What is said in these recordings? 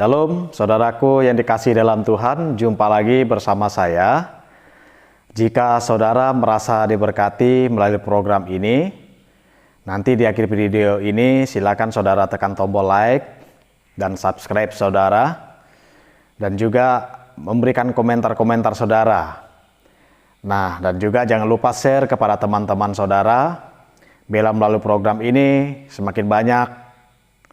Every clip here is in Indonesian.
Shalom, saudaraku yang dikasihi dalam Tuhan, jumpa lagi bersama saya. Jika saudara merasa diberkati melalui program ini, nanti di akhir video ini silakan saudara tekan tombol like dan subscribe saudara, dan juga memberikan komentar-komentar saudara. Nah, dan juga jangan lupa share kepada teman-teman saudara, bila melalui program ini semakin banyak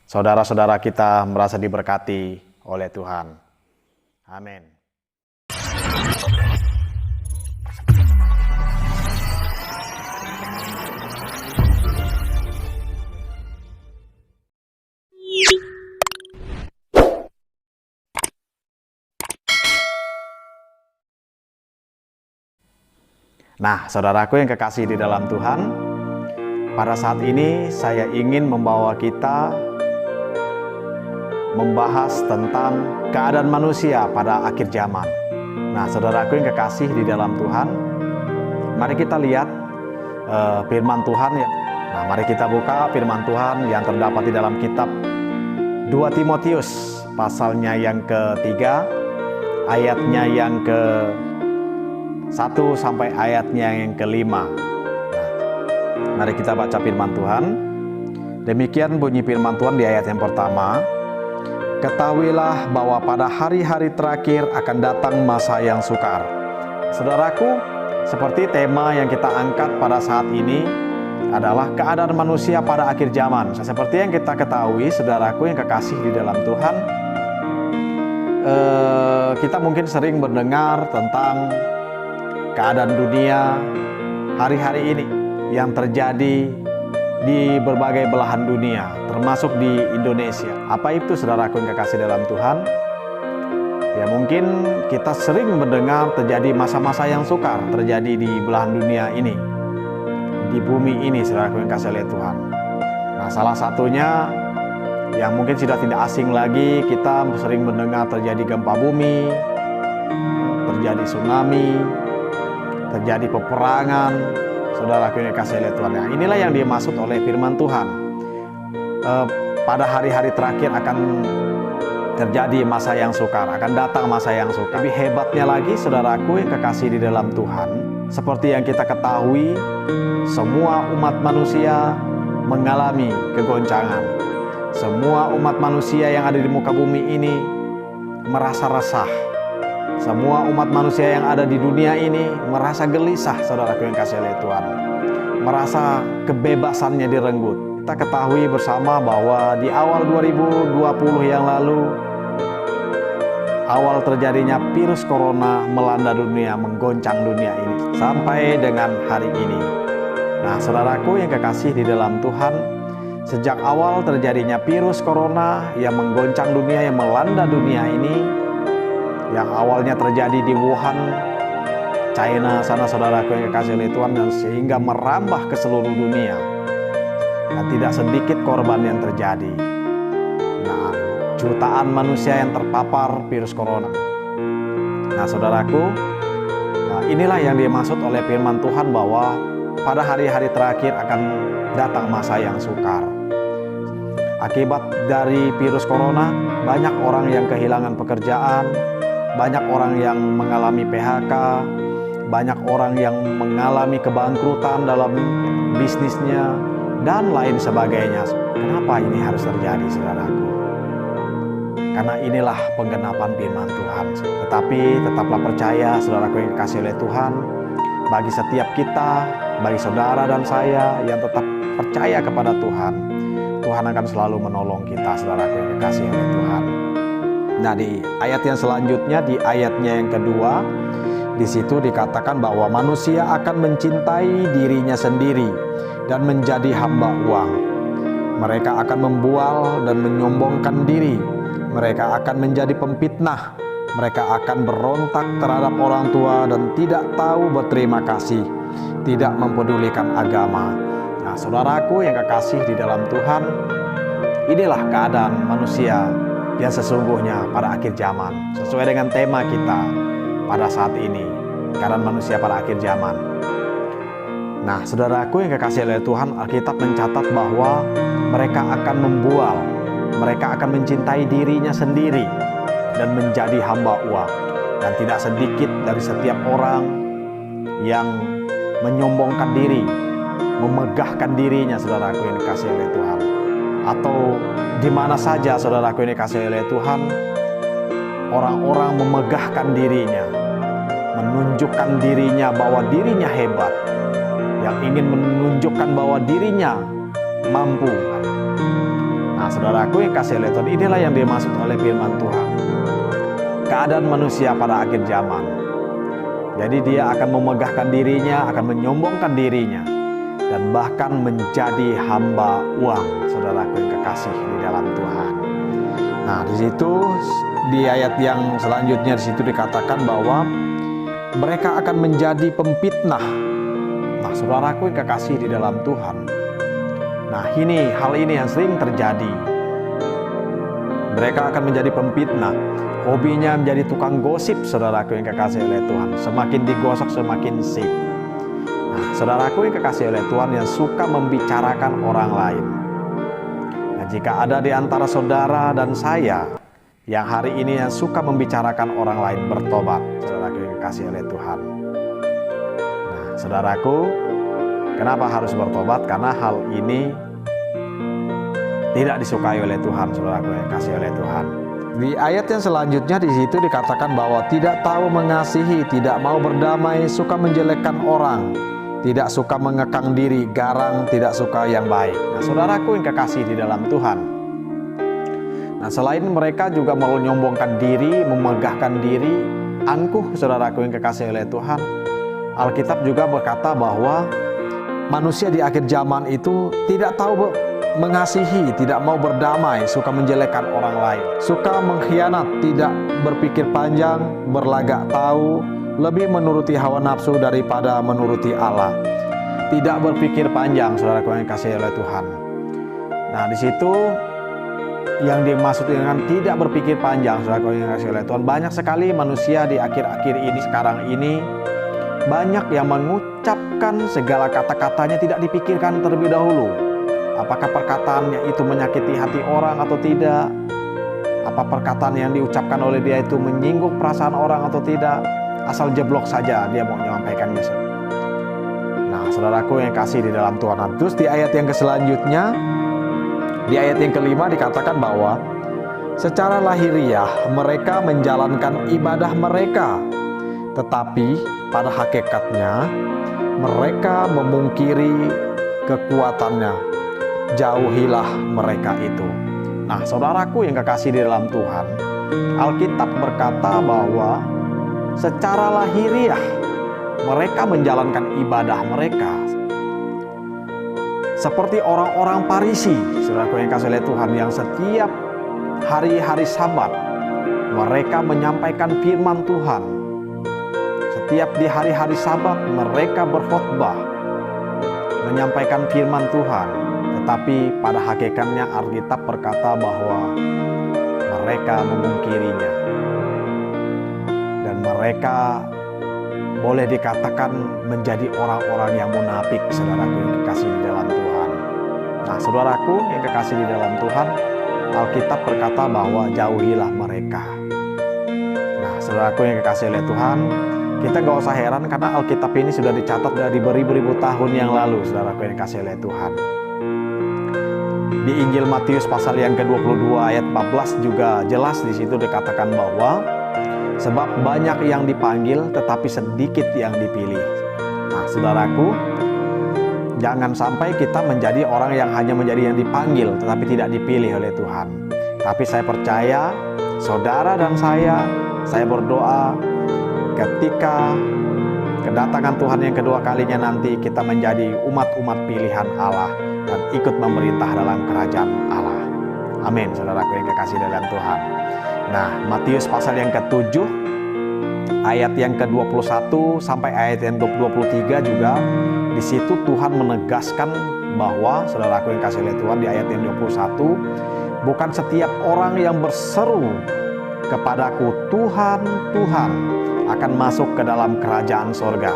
saudara-saudara kita merasa diberkati oleh Tuhan. Amin. Nah, saudaraku yang kekasih di dalam Tuhan, pada saat ini saya ingin membawa kita membahas tentang keadaan manusia pada akhir zaman. Nah, saudaraku yang kekasih di dalam Tuhan, mari kita lihat firman Tuhan ya. Nah, mari kita buka firman Tuhan yang terdapat di dalam kitab 2 Timotius pasalnya yang ketiga, ayatnya yang ke-1 sampai ayatnya yang ke-5. Nah, mari kita baca firman Tuhan. Demikian bunyi firman Tuhan di ayat yang pertama. Ketahuilah bahwa pada hari-hari terakhir akan datang masa yang sukar. Saudaraku, seperti tema yang kita angkat pada saat ini adalah keadaan manusia pada akhir zaman. Seperti yang kita ketahui, saudaraku yang kekasih di dalam Tuhan, kita mungkin sering mendengar tentang keadaan dunia hari-hari ini yang terjadi di berbagai belahan dunia, termasuk di Indonesia. Apa itu saudaraku yang kekasih dalam Tuhan? Ya, mungkin kita sering mendengar terjadi masa-masa yang sukar terjadi di belahan dunia ini, di bumi ini, saudaraku yang kekasih oleh Tuhan. Nah, salah satunya yang mungkin sudah tidak asing lagi, kita sering mendengar terjadi gempa bumi, terjadi tsunami, terjadi peperangan, saudaraku yang dikasihi oleh Tuhan. Nah, inilah yang dimaksud oleh firman Tuhan. Pada hari-hari terakhir akan terjadi masa yang sukar, akan datang masa yang sukar. Lebih hebatnya lagi, saudaraku yang kekasih di dalam Tuhan, seperti yang kita ketahui, semua umat manusia mengalami kegoncangan. Semua umat manusia yang ada di muka bumi ini merasa resah. Semua umat manusia yang ada di dunia ini merasa gelisah, saudaraku yang kasih oleh Tuhan. Merasa kebebasannya direnggut. Kita ketahui bersama bahwa di awal 2020 yang lalu, awal terjadinya virus corona melanda dunia, menggoncang dunia ini. Sampai dengan hari ini. Nah, saudaraku yang kekasih di dalam Tuhan, sejak awal terjadinya virus corona yang menggoncang dunia, yang melanda dunia ini, yang awalnya terjadi di Wuhan, China sana, saudaraku yang kekasih oleh Tuhan, dan sehingga merambah ke seluruh dunia. Dan tidak sedikit korban yang terjadi. Nah, jutaan manusia yang terpapar virus corona. Nah, saudaraku, inilah yang dimaksud oleh firman Tuhan bahwa pada hari-hari terakhir akan datang masa yang sukar. Akibat dari virus corona, banyak orang yang kehilangan pekerjaan, banyak orang yang mengalami PHK, banyak orang yang mengalami kebangkrutan dalam bisnisnya, dan lain sebagainya. Kenapa ini harus terjadi, saudaraku? Karena inilah penggenapan firman Tuhan. Tetapi tetaplah percaya, saudaraku yang dikasihi oleh Tuhan, bagi setiap kita, bagi saudara dan saya yang tetap percaya kepada Tuhan, Tuhan akan selalu menolong kita, saudaraku yang dikasihi oleh Tuhan. Nah, di ayat yang selanjutnya, di ayatnya yang kedua, di situ dikatakan bahwa manusia akan mencintai dirinya sendiri dan menjadi hamba uang. Mereka akan membual dan menyombongkan diri. Mereka akan menjadi pemfitnah. Mereka akan berontak terhadap orang tua dan tidak tahu berterima kasih, tidak mempedulikan agama. Nah, saudaraku yang kekasih di dalam Tuhan, inilah keadaan manusia yang sesungguhnya pada akhir zaman, sesuai dengan tema kita pada saat ini, keadaan manusia pada akhir zaman. Nah, saudaraku yang kekasih oleh Tuhan, Alkitab mencatat bahwa mereka akan membual mereka akan mencintai dirinya sendiri dan menjadi hamba uang. Dan tidak sedikit dari setiap orang yang menyombongkan diri, memegahkan dirinya, saudaraku yang dikasihi oleh Tuhan. Atau di mana saja, saudaraku yang dikasihi oleh Tuhan, orang-orang memegahkan dirinya, menunjukkan dirinya bahwa dirinya hebat, yang ingin menunjukkan bahwa dirinya mampu. Nah, saudaraku yang kasih oleh Tuhan, inilah yang dimaksud oleh firman Tuhan. Keadaan manusia pada akhir zaman. Jadi dia akan memegahkan dirinya, akan menyombongkan dirinya, dan bahkan menjadi hamba uang, saudaraku yang kekasih di dalam Tuhan. Nah, di situ di ayat yang selanjutnya di situ dikatakan bahwa mereka akan menjadi pemfitnah. Nah, saudaraku yang kekasih di dalam Tuhan. Nah, hal ini yang sering terjadi. Mereka akan menjadi pemfitnah. Hobinya menjadi tukang gosip, saudaraku yang kekasih oleh Tuhan. Semakin digosok semakin sip. Nah, saudaraku yang kekasih oleh Tuhan, yang suka membicarakan orang lain. Nah, jika ada di antara saudara dan saya yang hari ini yang suka membicarakan orang lain, bertobat, saudaraku yang kekasih oleh Tuhan. Nah, saudaraku, kenapa harus bertobat? Karena hal ini tidak disukai oleh Tuhan, saudaraku yang kekasih oleh Tuhan. Di ayat yang selanjutnya di situ dikatakan bahwa tidak tahu mengasihi, tidak mau berdamai, suka menjelekkan orang, tidak suka mengekang diri, garang, tidak suka yang baik. Nah, saudaraku yang kekasih di dalam Tuhan. Nah, selain mereka juga menyombongkan diri, memegahkan diri, angkuh, saudaraku yang kekasih oleh Tuhan, Alkitab juga berkata bahwa manusia di akhir zaman itu tidak tahu mengasihi, tidak mau berdamai, suka menjelekkan orang lain, suka mengkhianat, tidak berpikir panjang, berlagak tahu, lebih menuruti hawa nafsu daripada menuruti Allah. Tidak berpikir panjang, saudaraku yang dikasihi oleh Tuhan. Nah, di situ yang dimaksud dengan tidak berpikir panjang, saudaraku yang dikasihi oleh Tuhan, banyak sekali manusia di akhir-akhir ini, sekarang ini, banyak yang mengucapkan segala kata-katanya tidak dipikirkan terlebih dahulu. Apakah perkataannya itu menyakiti hati orang atau tidak? Apa perkataan yang diucapkan oleh dia itu menyinggung perasaan orang atau tidak? Asal jeblok saja dia mau menyampaikannya. Nah, saudaraku yang kasih di dalam Tuhan. Terus di ayat yang selanjutnya, di ayat yang kelima dikatakan bahwa secara lahiriah mereka menjalankan ibadah mereka, tetapi pada hakikatnya mereka memungkiri kekuatannya. Jauhilah mereka itu. Nah, saudaraku yang kekasih di dalam Tuhan, Alkitab berkata bahwa secara lahiriah mereka menjalankan ibadah mereka seperti orang-orang Farisi, saudaraku yang kekasih oleh Tuhan, yang setiap hari-hari Sabat mereka menyampaikan firman Tuhan. Setiap di hari-hari Sabat mereka berkhotbah, menyampaikan firman Tuhan. Tetapi pada hakikatnya Alkitab berkata bahwa mereka memungkirinya. Dan mereka boleh dikatakan menjadi orang-orang yang munafik, saudaraku yang kekasih di dalam Tuhan. Nah, saudaraku yang kekasih di dalam Tuhan, Alkitab berkata bahwa jauhilah mereka. Nah, saudaraku yang kekasih oleh Tuhan, kita gak usah heran karena Alkitab ini sudah dicatat dari beribu-ribu tahun yang lalu, saudaraku yang dikasih oleh Tuhan. Di Injil Matius pasal yang ke-22 ayat 14 juga jelas di situ dikatakan bahwa sebab banyak yang dipanggil tetapi sedikit yang dipilih. Nah, saudaraku, jangan sampai kita menjadi orang yang hanya menjadi yang dipanggil tetapi tidak dipilih oleh Tuhan. Tapi saya percaya saudara dan saya berdoa ketika kedatangan Tuhan yang kedua kalinya nanti kita menjadi umat-umat pilihan Allah dan ikut memerintah dalam kerajaan Allah. Amin, saudaraku yang kekasih dalam Tuhan. Nah, Matius pasal yang ke-7 ayat yang ke-21 sampai ayat yang ke-23 juga di situ Tuhan menegaskan bahwa, saudaraku yang kasih oleh Tuhan, di ayat yang 21, bukan setiap orang yang berseru kepadaku Tuhan, Tuhan akan masuk ke dalam kerajaan sorga,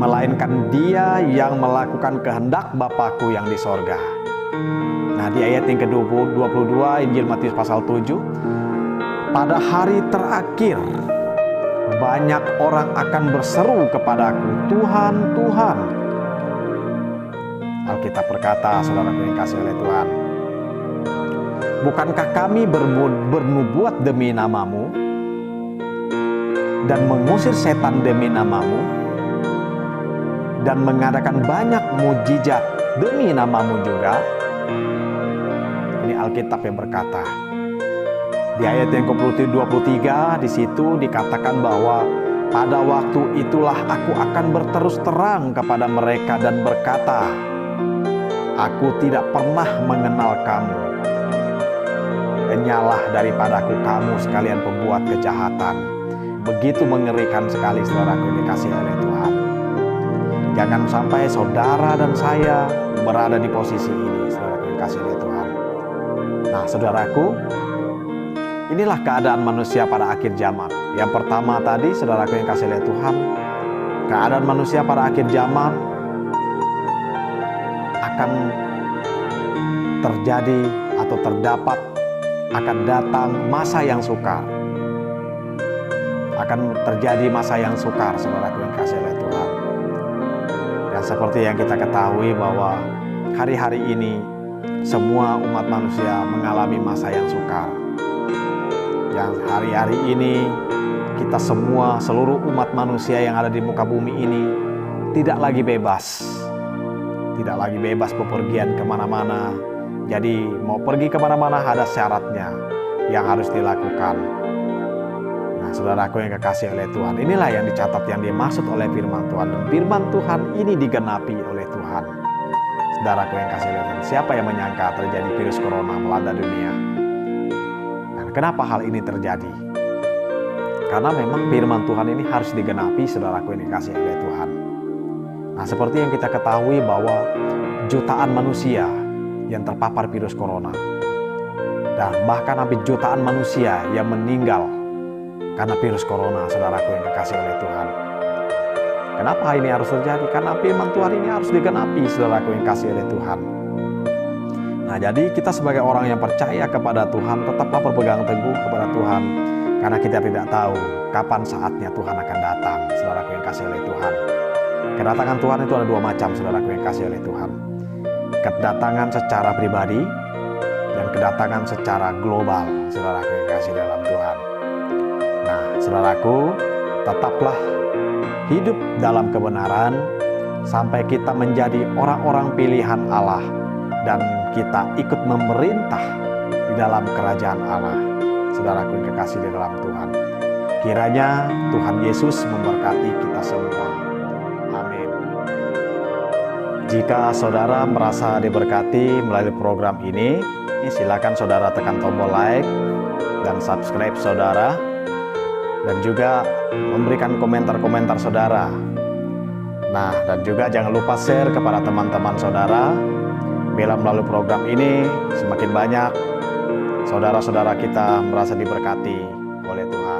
melainkan dia yang melakukan kehendak Bapakku yang di sorga. Nah, Nah, di ayat yang ke-22 Injil Matius pasal 7, pada hari terakhir banyak orang akan berseru kepadaku, Tuhan, Tuhan. Alkitab berkata, saudaraku yang kasih oleh Tuhan, bukankah kami bernubuat demi namamu dan mengusir setan demi namamu dan mengadakan banyak mujizat demi namamu juga? Ini Alkitab yang berkata. Di ayat yang ke-23 di situ dikatakan bahwa pada waktu itulah aku akan berterus terang kepada mereka dan berkata, aku tidak pernah mengenal kamu. Enyalah daripadaku kamu sekalian pembuat kejahatan. Begitu mengerikan sekali, saudaraku dikasihi oleh Tuhan. Jangan sampai saudara dan saya berada di posisi ini, saudaraku dikasihi oleh Tuhan. Nah, saudaraku, inilah keadaan manusia pada akhir zaman. Yang pertama tadi, saudaraku yang kasih oleh Tuhan, keadaan manusia pada akhir zaman akan terjadi atau terdapat, akan datang masa yang sukar. Akan terjadi masa yang sukar, saudaraku yang kasih oleh Tuhan. Dan seperti yang kita ketahui bahwa hari-hari ini semua umat manusia mengalami masa yang sukar. Yang hari-hari ini kita semua, seluruh umat manusia yang ada di muka bumi ini tidak lagi bebas. Tidak lagi bebas bepergian kemana-mana. Jadi mau pergi kemana-mana ada syaratnya yang harus dilakukan. Nah, saudaraku yang kekasih oleh Tuhan, inilah yang dicatat, yang dimaksud oleh firman Tuhan. Dan firman Tuhan ini digenapi oleh Tuhan. Saudaraku yang kasih oleh Tuhan, siapa yang menyangka terjadi virus corona melanda dunia? Kenapa hal ini terjadi? Karena memang firman Tuhan ini harus digenapi, saudaraku yang dikasihi oleh Tuhan. Nah, seperti yang kita ketahui bahwa jutaan manusia yang terpapar virus corona, dan bahkan hampir jutaan manusia yang meninggal karena virus corona, saudaraku yang dikasihi oleh Tuhan. Kenapa hal ini harus terjadi? Karena firman Tuhan ini harus digenapi, saudaraku yang dikasihi oleh Tuhan. Nah, jadi kita sebagai orang yang percaya kepada Tuhan, tetaplah berpegang teguh kepada Tuhan, karena kita tidak tahu kapan saatnya Tuhan akan datang, saudaraku yang kasih oleh Tuhan. Kedatangan Tuhan itu ada dua macam, saudaraku yang kasih oleh Tuhan. Kedatangan secara pribadi dan kedatangan secara global, saudaraku yang kasih dalam Tuhan. Nah, saudaraku, tetaplah hidup dalam kebenaran sampai kita menjadi orang-orang pilihan Allah dan kita ikut memerintah di dalam kerajaan Allah, saudaraku yang kekasih di dalam Tuhan. Kiranya Tuhan Yesus memberkati kita semua. Amin. Jika saudara merasa diberkati melalui program ini, silakan saudara tekan tombol like dan subscribe saudara, dan juga memberikan komentar-komentar saudara. Nah, dan juga jangan lupa share kepada teman-teman saudara. Bila melalui program ini semakin banyak saudara-saudara kita merasa diberkati oleh Tuhan.